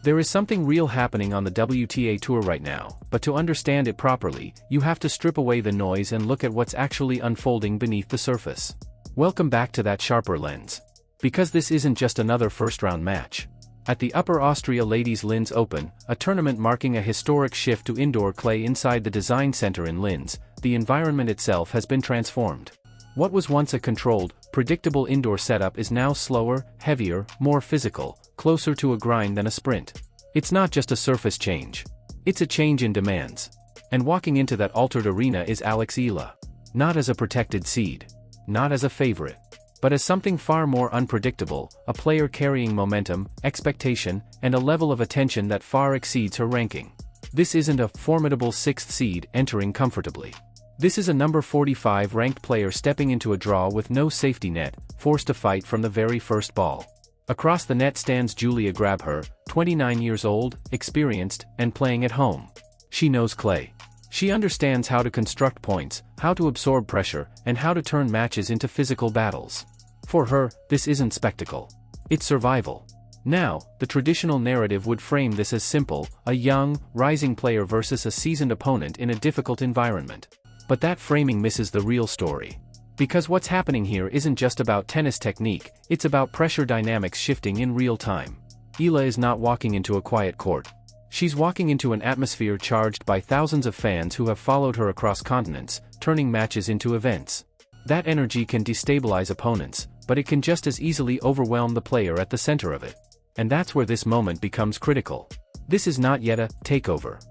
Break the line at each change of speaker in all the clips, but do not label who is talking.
There is something real happening on the WTA Tour right now, but to understand it properly, you have to strip away the noise and look at what's actually unfolding beneath the surface. Welcome back to that sharper lens. Because this isn't just another first-round match. At the Upper Austria Ladies Linz Open, a tournament marking a historic shift to indoor clay inside the design center in Linz, the environment itself has been transformed. What was once a controlled, predictable indoor setup is now slower, heavier, more physical, closer to a grind than a sprint. It's not just a surface change. It's a change in demands. And walking into that altered arena is Eala. Not as a protected seed. Not as a favorite. But as something far more unpredictable, a player carrying momentum, expectation, and a level of attention that far exceeds her ranking. This isn't a formidable sixth seed entering comfortably. This is a number 45 ranked player stepping into a draw with no safety net, forced to fight from the very first ball. Across the net stands Julia Grabher, 29 years old, experienced, and playing at home. She knows clay. She understands how to construct points, how to absorb pressure, and how to turn matches into physical battles. For her, this isn't spectacle. It's survival. Now, the traditional narrative would frame this as simple, a young, rising player versus a seasoned opponent in a difficult environment. But that framing misses the real story. Because what's happening here isn't just about tennis technique, it's about pressure dynamics shifting in real time. Eala is not walking into a quiet court. She's walking into an atmosphere charged by thousands of fans who have followed her across continents, turning matches into events. That energy can destabilize opponents, but it can just as easily overwhelm the player at the center of it. And that's where this moment becomes critical. This is not yet a takeover.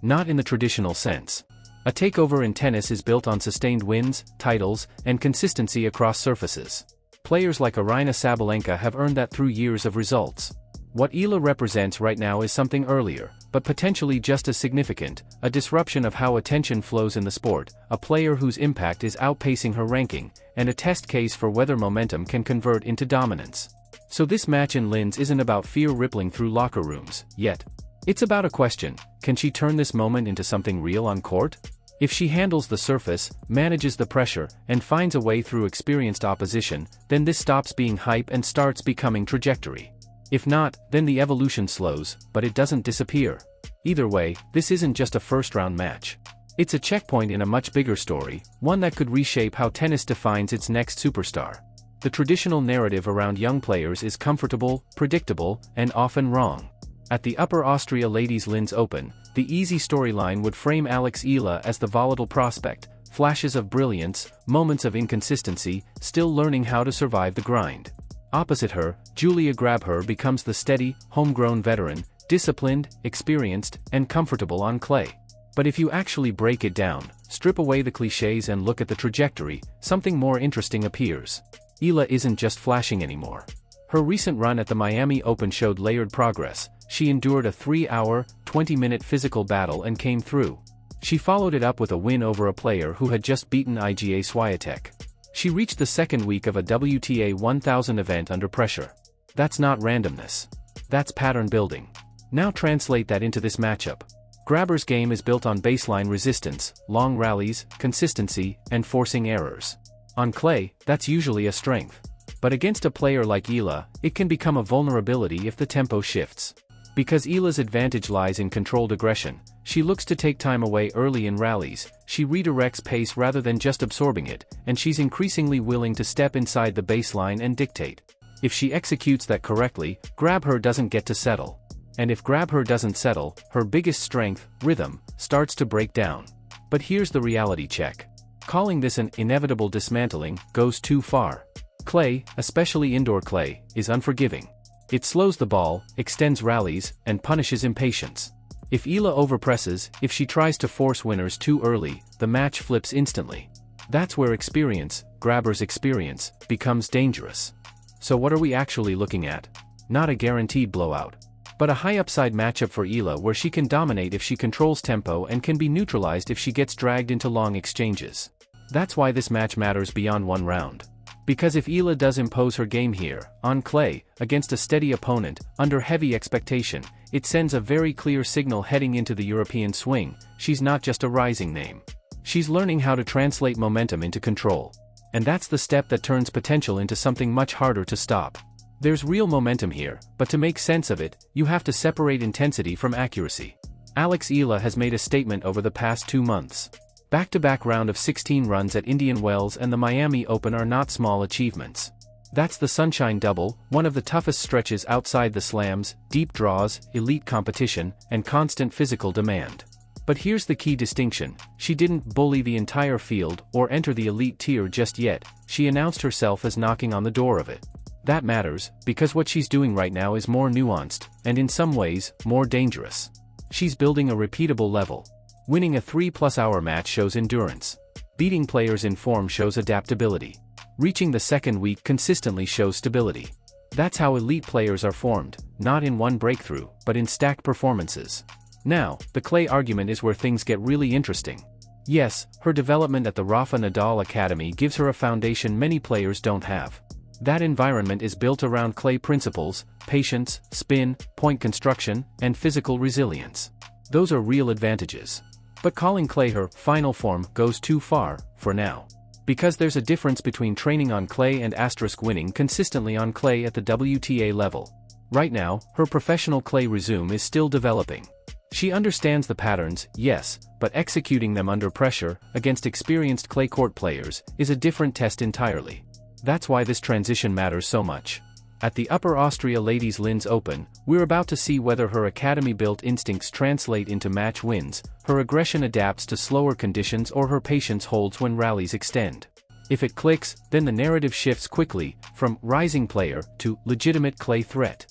Not in the traditional sense. A takeover in tennis is built on sustained wins, titles, and consistency across surfaces. Players like Aryna Sabalenka have earned that through years of results. What Eala represents right now is something earlier, but potentially just as significant, a disruption of how attention flows in the sport, a player whose impact is outpacing her ranking, and a test case for whether momentum can convert into dominance. So this match in Linz isn't about fear rippling through locker rooms, yet. It's about a question: can she turn this moment into something real on court? If she handles the surface, manages the pressure, and finds a way through experienced opposition, then this stops being hype and starts becoming trajectory. If not, then the evolution slows, but it doesn't disappear. Either way, this isn't just a first-round match. It's a checkpoint in a much bigger story, one that could reshape how tennis defines its next superstar. The traditional narrative around young players is comfortable, predictable, and often wrong. At the Upper Austria Ladies Linz Open, the easy storyline would frame Eala as the volatile prospect, flashes of brilliance, moments of inconsistency, still learning how to survive the grind. Opposite her, Julia Grabher becomes the steady, homegrown veteran, disciplined, experienced, and comfortable on clay. But if you actually break it down, strip away the cliches and look at the trajectory, something more interesting appears. Eala isn't just flashing anymore. Her recent run at the Miami Open showed layered progress. She endured a 3-hour, 20-minute physical battle and came through. She followed it up with a win over a player who had just beaten Iga Swiatek. She reached the second week of a WTA 1000 event under pressure. That's not randomness. That's pattern building. Now translate that into this matchup. Grabher's game is built on baseline resistance, long rallies, consistency, and forcing errors. On clay, that's usually a strength. But against a player like Eala, it can become a vulnerability if the tempo shifts. Because Eala's advantage lies in controlled aggression, she looks to take time away early in rallies, she redirects pace rather than just absorbing it, and she's increasingly willing to step inside the baseline and dictate. If she executes that correctly, Grabher doesn't get to settle. And if Grabher doesn't settle, her biggest strength, rhythm, starts to break down. But here's the reality check. Calling this an inevitable dismantling goes too far. Clay, especially indoor clay, is unforgiving. It slows the ball, extends rallies, and punishes impatience. If Eala overpresses, if she tries to force winners too early, the match flips instantly. That's where experience, Grabher's experience, becomes dangerous. So what are we actually looking at? Not a guaranteed blowout. But a high-upside matchup for Eala where she can dominate if she controls tempo and can be neutralized if she gets dragged into long exchanges. That's why this match matters beyond one round. Because if Eala does impose her game here, on clay, against a steady opponent, under heavy expectation, it sends a very clear signal heading into the European swing: she's not just a rising name. She's learning how to translate momentum into control. And that's the step that turns potential into something much harder to stop. There's real momentum here, but to make sense of it, you have to separate intensity from accuracy. Eala has made a statement over the past 2 months. Back-to-back round of 16 runs at Indian Wells and the Miami Open are not small achievements. That's the Sunshine Double, one of the toughest stretches outside the slams, deep draws, elite competition, and constant physical demand. But here's the key distinction: she didn't bully the entire field or enter the elite tier just yet, she announced herself as knocking on the door of it. That matters, because what she's doing right now is more nuanced, and in some ways, more dangerous. She's building a repeatable level. Winning a 3+ hour match shows endurance. Beating players in form shows adaptability. Reaching the second week consistently shows stability. That's how elite players are formed, not in one breakthrough, but in stacked performances. Now, the clay argument is where things get really interesting. Yes, her development at the Rafa Nadal Academy gives her a foundation many players don't have. That environment is built around clay principles: patience, spin, point construction, and physical resilience. Those are real advantages. But calling clay her final form goes too far, for now. Because there's a difference between training on clay and winning consistently on clay at the WTA level. Right now, her professional clay resume is still developing. She understands the patterns, yes, but executing them under pressure, against experienced clay court players, is a different test entirely. That's why this transition matters so much. At the Upper Austria Ladies Linz Open, we're about to see whether her academy-built instincts translate into match wins, her aggression adapts to slower conditions, or her patience holds when rallies extend. If it clicks, then the narrative shifts quickly, from rising player to legitimate clay threat.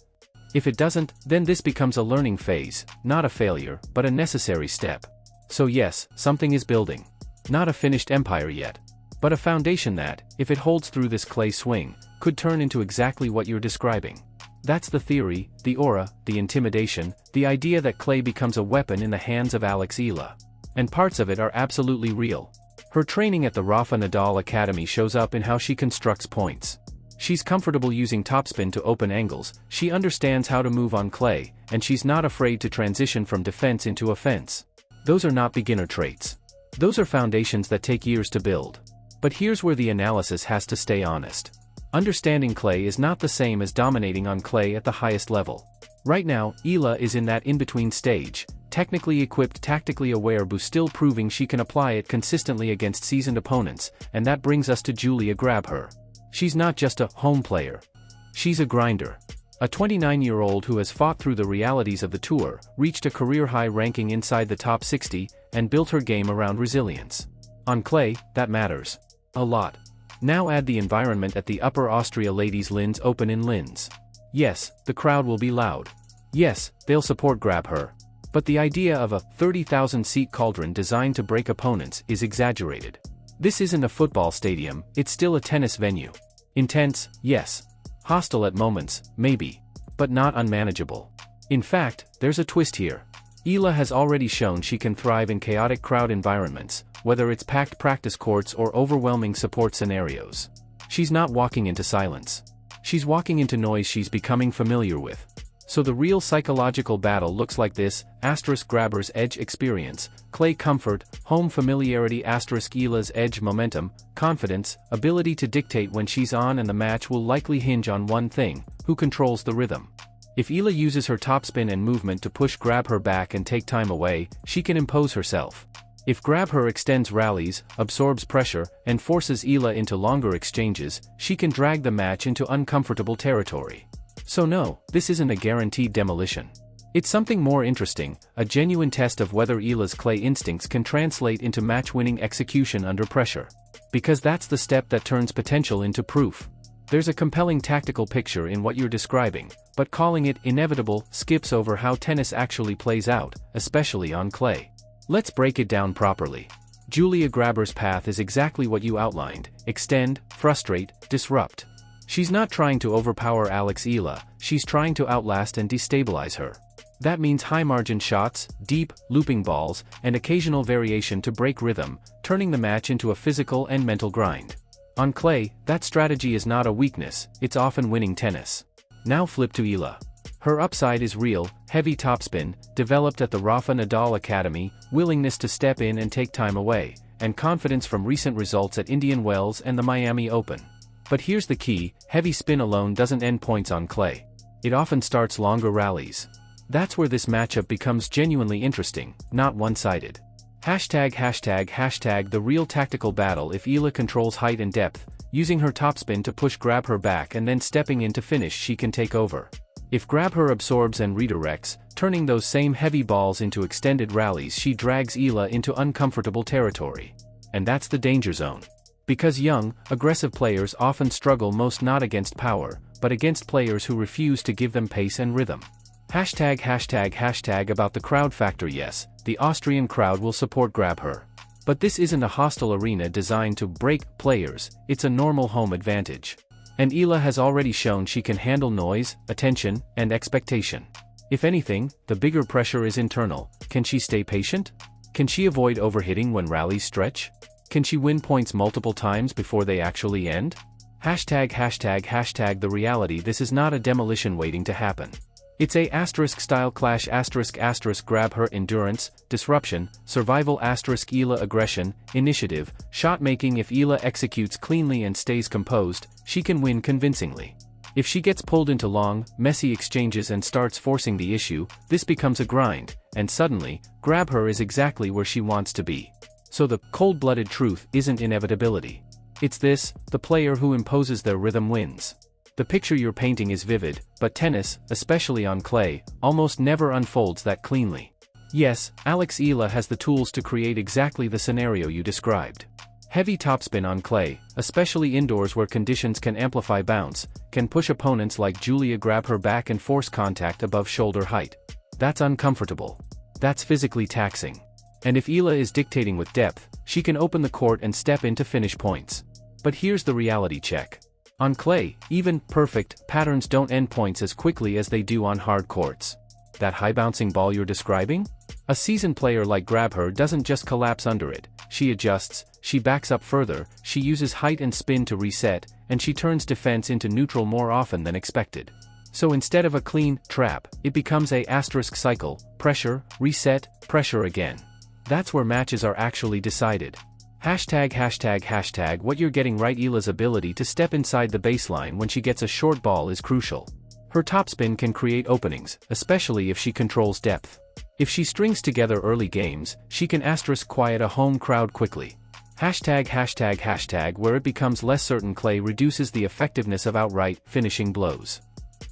If it doesn't, then this becomes a learning phase, not a failure, but a necessary step. So yes, something is building. Not a finished empire yet. But a foundation that, if it holds through this clay swing, could turn into exactly what you're describing. That's the theory, the aura, the intimidation, the idea that clay becomes a weapon in the hands of Eala. And parts of it are absolutely real. Her training at the Rafa Nadal Academy shows up in how she constructs points. She's comfortable using topspin to open angles, she understands how to move on clay, and she's not afraid to transition from defense into offense. Those are not beginner traits. Those are foundations that take years to build. But here's where the analysis has to stay honest. Understanding clay is not the same as dominating on clay at the highest level. Right now, Eala is in that in-between stage, technically equipped, tactically aware, but still proving she can apply it consistently against seasoned opponents, and that brings us to Grabher. She's not just a home player. She's a grinder. A 29-year-old who has fought through the realities of the tour, reached a career-high ranking inside the top 60, and built her game around resilience. On clay, that matters a lot. Now add the environment at the Upper Austria Ladies Linz Open in Linz. Yes, the crowd will be loud. Yes, they'll support Grabher. But the idea of a 30,000-seat cauldron designed to break opponents is exaggerated. This isn't a football stadium, it's still a tennis venue. Intense, yes. Hostile at moments, maybe. But not unmanageable. In fact, there's a twist here. Eala has already shown she can thrive in chaotic crowd environments, whether it's packed practice courts or overwhelming support scenarios. She's not walking into silence. She's walking into noise she's becoming familiar with. So the real psychological battle looks like this: Grabher's edge experience, clay comfort, home familiarity, Eala's edge momentum, confidence, ability to dictate when she's on, and the match will likely hinge on one thing: who controls the rhythm. If Eala uses her topspin and movement to push Grabher back and take time away, she can impose herself. If Grabher extends rallies, absorbs pressure, and forces Eala into longer exchanges, she can drag the match into uncomfortable territory. So no, this isn't a guaranteed demolition. It's something more interesting, a genuine test of whether Eala's clay instincts can translate into match-winning execution under pressure. Because that's the step that turns potential into proof. There's a compelling tactical picture in what you're describing, but calling it inevitable skips over how tennis actually plays out, especially on clay. Let's break it down properly. Grabher's path is exactly what you outlined: extend, frustrate, disrupt. She's not trying to overpower Eala, she's trying to outlast and destabilize her. That means high-margin shots, deep, looping balls, and occasional variation to break rhythm, turning the match into a physical and mental grind. On clay, that strategy is not a weakness, it's often winning tennis. Now flip to Eala. Her upside is real: heavy topspin, developed at the Rafa Nadal Academy, willingness to step in and take time away, and confidence from recent results at Indian Wells and the Miami Open. But here's the key, heavy spin alone doesn't end points on clay. It often starts longer rallies. That's where this matchup becomes genuinely interesting, not one-sided. ####the real tactical battle. If Eala controls height and depth, using her topspin to push Grabher back and then stepping in to finish, she can take over. If Grabher absorbs and redirects, turning those same heavy balls into extended rallies, she drags Eala into uncomfortable territory. And that's the danger zone. Because young, aggressive players often struggle most not against power, but against players who refuse to give them pace and rhythm. About the crowd factor. Yes, the Austrian crowd will support Grabher. But this isn't a hostile arena designed to break players, it's a normal home advantage. And Eala has already shown she can handle noise, attention, and expectation. If anything, the bigger pressure is internal. Can she stay patient? Can she avoid overhitting when rallies stretch? Can she win points multiple times before they actually end? The reality. This is not a demolition waiting to happen. It's a *style clash Grabher endurance, disruption, survival Eala aggression, initiative, shot making. If Eala executes cleanly and stays composed, she can win convincingly. If she gets pulled into long, messy exchanges and starts forcing the issue, this becomes a grind, and suddenly, Grabher is exactly where she wants to be. So the cold-blooded truth isn't inevitability. It's this: the player who imposes their rhythm wins. The picture you're painting is vivid, but tennis, especially on clay, almost never unfolds that cleanly. Yes, Eala has the tools to create exactly the scenario you described. Heavy topspin on clay, especially indoors where conditions can amplify bounce, can push opponents like Julia Grabher back and force contact above shoulder height. That's uncomfortable. That's physically taxing. And if Eala is dictating with depth, she can open the court and step in to finish points. But here's the reality check. On clay, even perfect patterns don't end points as quickly as they do on hard courts. That high-bouncing ball you're describing? A seasoned player like Grabher doesn't just collapse under it. She adjusts, she backs up further, she uses height and spin to reset, and she turns defense into neutral more often than expected. So instead of a clean trap, it becomes a * cycle, pressure, reset, pressure again. That's where matches are actually decided. What you're getting right. Eala's ability to step inside the baseline when she gets a short ball is crucial. Her topspin can create openings, especially if she controls depth. If she strings together early games, she can *quiet a home crowd quickly. Where it becomes less certain. Clay reduces the effectiveness of outright, finishing blows.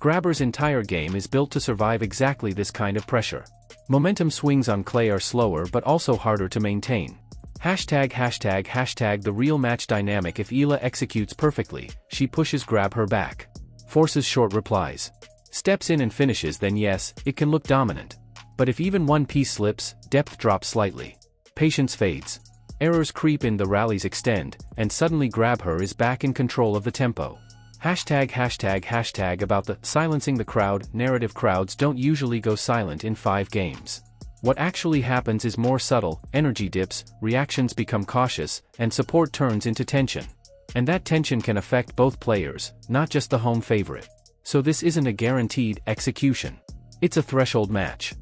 Grabher's entire game is built to survive exactly this kind of pressure. Momentum swings on clay are slower but also harder to maintain. The real match dynamic. If Eala executes perfectly, she pushes Grabher back. Forces short replies. Steps in and finishes, then yes, it can look dominant. But if even one piece slips, depth drops slightly. Patience fades. Errors creep in, the rallies extend, and suddenly Grabher is back in control of the tempo. About the silencing the crowd narrative. Crowds don't usually go silent in 5 games. What actually happens is more subtle. Energy dips, reactions become cautious, and support turns into tension. And that tension can affect both players, not just the home favorite. So this isn't a guaranteed execution. It's a threshold match.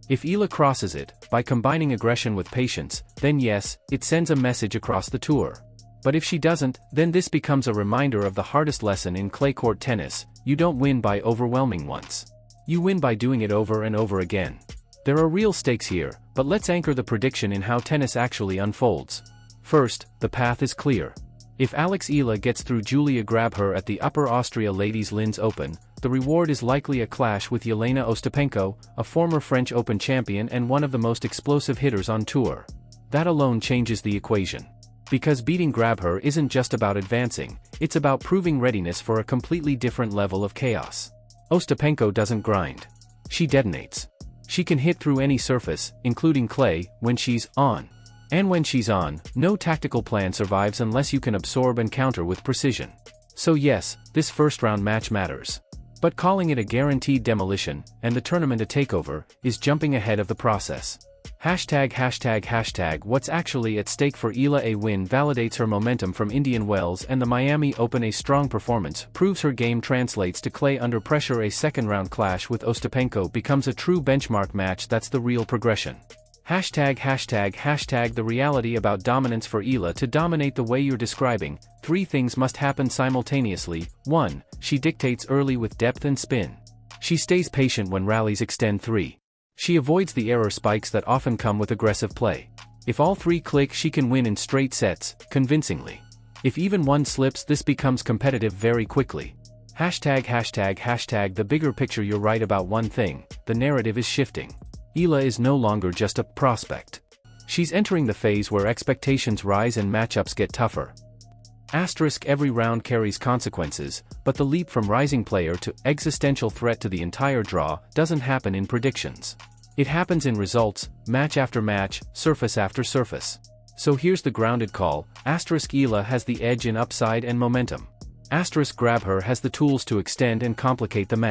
If Eala crosses it, by combining aggression with patience, then yes, it sends a message across the tour. But if she doesn't, then this becomes a reminder of the hardest lesson in clay court tennis: you don't win by overwhelming once. You win by doing it over and over again. There are real stakes here, but let's anchor the prediction in how tennis actually unfolds. First, the path is clear. If Eala gets through Julia Grabher at the Upper Austria Ladies Linz Open, the reward is likely a clash with Jelena Ostapenko, a former French Open champion and one of the most explosive hitters on tour. That alone changes the equation. Because beating Grabher isn't just about advancing, it's about proving readiness for a completely different level of chaos. Ostapenko doesn't grind. She detonates. She can hit through any surface, including clay, when she's on. And when she's on, no tactical plan survives unless you can absorb and counter with precision. So yes, this first-round match matters. But calling it a guaranteed demolition, and the tournament a takeover, is jumping ahead of the process. What's actually at stake for Eala? A win validates her momentum from Indian Wells and the Miami Open. A strong performance proves her game translates to clay under pressure. A second-round clash with Ostapenko becomes a true benchmark match. That's the real progression. Hashtag the reality about dominance for Eala to dominate the way you're describing. 3 things must happen simultaneously. 1. She dictates early with depth and spin. She stays patient when rallies extend. 3. She avoids the error spikes that often come with aggressive play. If all 3 click, she can win in straight sets, convincingly. If even one slips, this becomes competitive very quickly. Hashtag the bigger picture. You're right about one thing, the narrative is shifting. Eala is no longer just a prospect. She's entering the phase where expectations rise and matchups get tougher. Every round carries consequences, but the leap from rising player to existential threat to the entire draw doesn't happen in predictions. It happens in results, match after match, surface after surface. So here's the grounded call: Eala has the edge in upside and momentum. Grabher has the tools to extend and complicate the match.